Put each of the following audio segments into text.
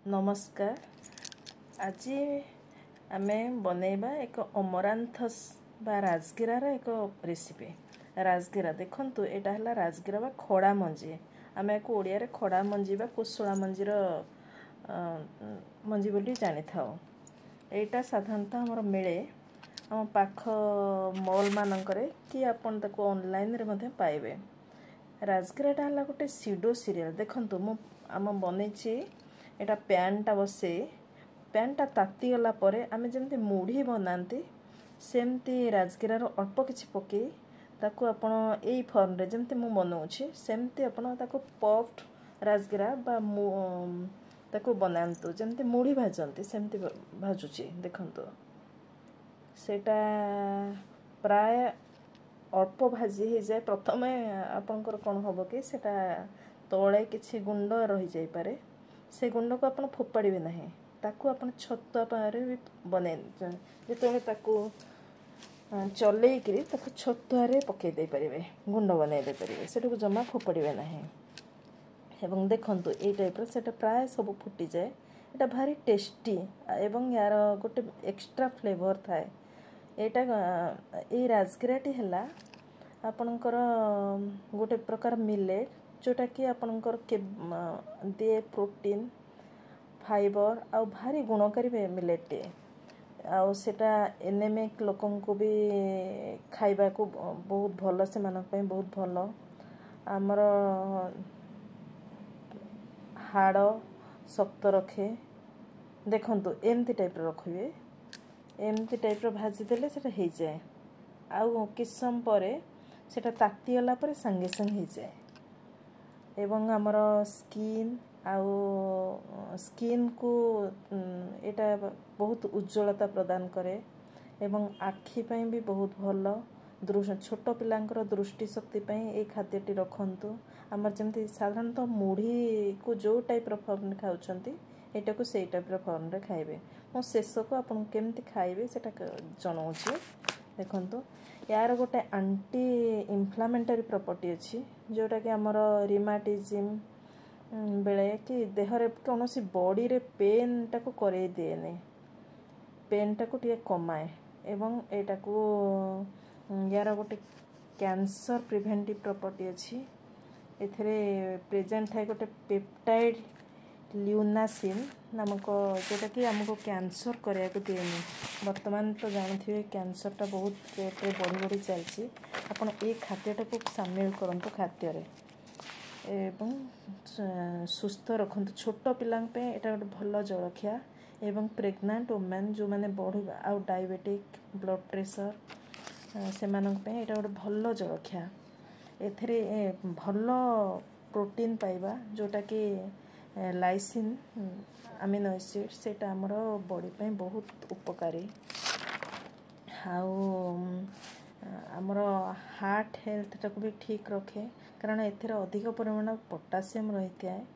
नमस्कार। आज आम बनैबा एक अमरांथस बा राजगिरार एक रेसिपी। राजगिरा देखंतु एटा हला राजगिरा बा खड़ा मंजी। आम एक ओडिया रे खड़ा मंजी बा कुशला मंजीर मंजी बोली जानी थाओ। एटा साधारणतः हमर मिले हम पाख मॉल मानकरे कि आपन ताको ऑनलाइन रे मध्ये पाइबे। राजगिराटा हला गोटे सीडो सीरियल देखंतु मु आम बनैछि एटा पैनटा बसे पैनटा ताती गला परे आमे जेमती मुढ़ी बनाती सेमती राजगिरार अल्प किछि पके ताको आपण एई फॉर्म रे जेमती मु बनाउछि सेमती आपण ताको पफ्ड राजगिरा बा ताको बनांतु जेमती मुढ़ी भाजंती सेमती भाजुछि देखंतु सेटा प्राय अल्प भाजी हो जाए। प्रथम आपनकर कोन हबो कि सेटा तळे किछि गुंड रहि जाई पारे से गुंड को आपण फोपाड़िबे नाही ताकू आपण छत्ता पारे भी बने जेतले ताकू चले करी ताकू छत्ता रे पके दे परिबे गुंड बने दे परिबे सेटू जमा फोपाड़िबे नाही। एवं देखंतु ए टाइप रो सेटा प्राय सब फुटी जाए। एटा भारी टेस्टी एवं यार गोटे एक्स्ट्रा फ्लेवर थाए। एटा ए राजगिराटी हला आपनकर गोटे प्रकार मिलेट जोटा कि आपनकर के दे प्रोटीन फाइबर आ भारी गुणकारी मिलेट आउ सेटा एनेमिक लोकन को भी खाइबा को बहुत भलो से मानक पे बहुत भलो आमर हाड़ शक्त रखे देखंतु एमती टाइप रखिबे एमती टाइप भाजी देले सेटा हो जाए। आउ किछ सम परे सेटा ताती गला परे संगे संगे हो जाए एवं आमर स्किन आउ स्किन को एटा बहुत उज्जवलता प्रदान करे एवं आखि पई भी बहुत भलो छोट पिलांकर दृष्टि शक्ति पई ए खाद्यटी रखंतु। आमर जेमती साधारणतः मुढ़ी को जो टाइप रो फॉर्म खाउछंती एटा को सेई टाइप रो फॉर्म रे खाइबे। मो शेष को आपन केमती खाइबे सेटा जणाउछि देखंतु यार गोटे एंटी इन्फ्लेमेटरी प्रॉपर्टी अछि जोटा कि हमर रिमाटिज्म बेले कि देह रे कोनोसी बॉडी रे पेन टाको करे देने पेन टाको टिके कमाए एवं एटा को यार गोटे कैंसर प्रिवेंटिव प्रॉपर्टी अछि। एथरे प्रेजेंट है गोटे पेप्टाइड ल्यूनासिन नामक जोटा कि हमको कैंसर करिया को देनी। वर्तमान तो जानथिबे कैंसर टा बहुत रेट रे बढ़ी चलछि आपण ए खाद्यटा को शामिल करंतु खाद्य रे एवं सुस्थ रखंतु। छोट पिलांग पे एटा गोटे भलो जलखिया एवं प्रेग्नेंट वुमेन जो माने बढ़ी आ डायबिटिक ब्लड प्रेशर से मानक पे एटा गोटे भलो जलखिया एथरे भलो प्रोटीन पाइबा जोटा कि लाइसिन अमीनो एसिड सेटा हमर बॉडी पे बहुत उपकारी हाउ हमर हार्ट हेल्थ टाको भी ठीक रखे कारण एथरे अधिक परिमाण पोटासियम रहिता है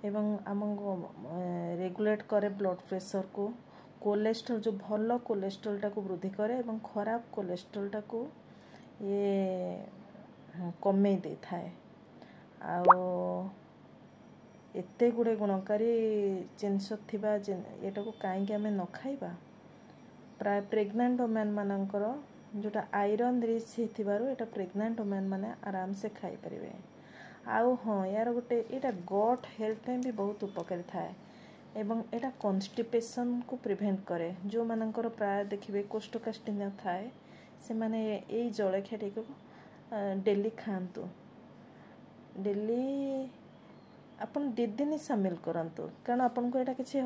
एवं हमको रेगुलेट करे ब्लड प्रेशर को कोलेस्ट्रॉल जो भलो कोलेस्ट्रॉल टाको वृद्धि करे एवं खराब कोलेस्ट्रॉल टाको ये कमे दे थाए आउ एते गुडे गुणकारी जिनस थिबा एटा को काहे कि हमें न खाइबा प्राय प्रेग्नेंट वुमेन मानकर जोटा आयरन रिच हेथिबारो एटा प्रेग्नेंट वुमेन माने आराम से खाई परिबे। आउ हाँ यार गोटे एटा गट हेल्थ पे भी बहुत उपकारी थाए एवं एटा कॉन्स्टिपेशन को प्रिवेंट करे जो मानकर प्राय देखिबे कोष्ठकाठिन्य थाए से माने एई जलखिया टिको डेली खांतु डेली अपन दिन शामिल करंतु कारण आपन को एटा किछि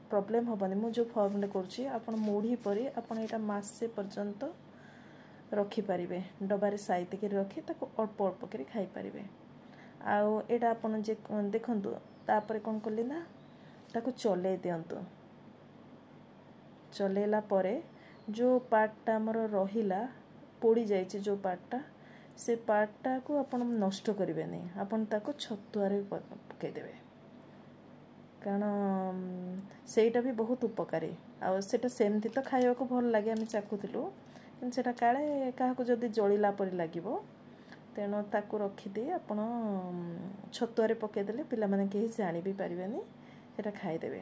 प्रॉब्लम होबनी। मु जो फॉर्म ले करछि आपन मुढ़ी परी आपन एटा मास से पर्यंत रखी पारिबे डबारे साइते के रखी ताको अल्प अल्प करी खाई पारिबे। आउ एटा आपन जे देखंतु तापरे कोन करली ना ताको चले दियंतु चलेला परे जो पार्टटा हमर रहिला पोड़ी जायछि जो पार्टटा से पार्टटा को आपन नष्ट करिवे नै आपन ताको छत्तुआरे पके देबे कारण सेटा भी बहुत उपकारी आ सेटा सेमती तो खाइबा को भल लागे हम चाखुथिलु किन सेटा काळे काहाको जदी जळिला परि लागिवो तेणु ताकू रखिदे आपण छतुआरे पके देले पिला माने केही जानि भी परिबेनी सेटा खाईदेवे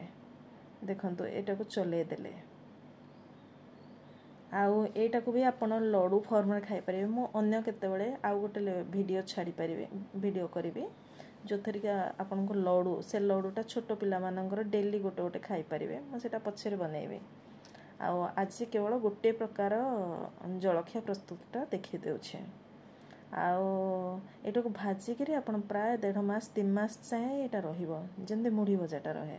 देखंतु एटा को चले देले आउ एटा को भी आपण लडू फॉर्म रे खाई परिबे मो अन्य केते बेले आउ गोटे वीडियो छाड़ी परिबे वीडियो करिवे जो थरिका आपन को लडू से लडूटा छोट पिला मानकर डेली गोटे गोटे खाई परिबे मो सेटा पछरे बनैबे आउ आज केवल गोटे प्रकार जलखिया प्रस्तुतटा देखि देउछे आउ एटा को भाजी करी आपण प्राय 1.5 मास 3 मास चाहे एटा रहिबो जेंदे मुढ़ी भजाटा रहे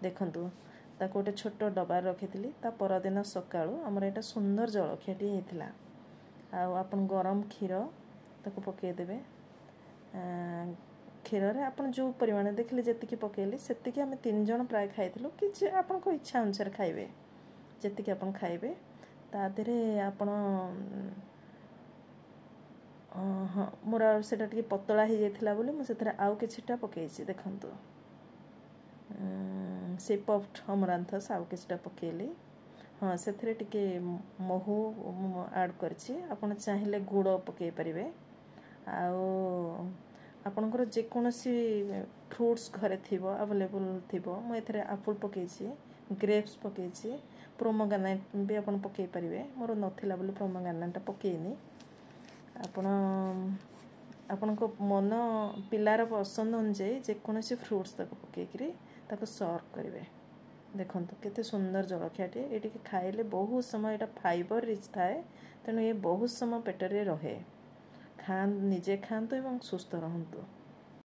देखंतु ताको गोटे छोट डबा रखिथिली ता परदिन सकाळू हमर एटा सुंदर जलखियाटी हेतिला आउ आपण गरम क्षीर ताको पके देबे क्षीर रे आपण जो परिमाण देखले जति की पकेली सेति की हम 3 जण प्राय खाइथिलु कि जे आपण को इच्छा अनुसार खाइबे जति की आपण खाइबे ता देरे आपण हाँ मोरा सेटा टिके पतला ही जाइथिला बोली मु सेथरा आउ किछटा पकेइछि देखंतु से पफ्ड अमरांथस आउ किछटा पकेली हाँ सेथरे टिके महू ऐड करछि आपण चाहिले गुड़ पके परिबे आउ आपनकर जे कोनोसी फ्रूट्स घरे थिबो अवेलेबल थिबो मु एथरे एप्पल पकेइछि ग्रेप्स पकेइछि प्रोमोग्रेनेट भी आपण पके परिबे मोर नथिला बोली प्रोमोग्रेनेट पकेइनी आपण को मन पिलार पसंद अनुसार जेकोसी फ्रूट्स तक पकईकरी ताको सर्व करेंगे देखंतु केते सुंदर जलखियाटे ये खाइले बहुत समय एटा फाइबर रिच थाए तेणु ये बहुत समय पेटरे रहे निजे खातु एवं सुस्थ रहंतु।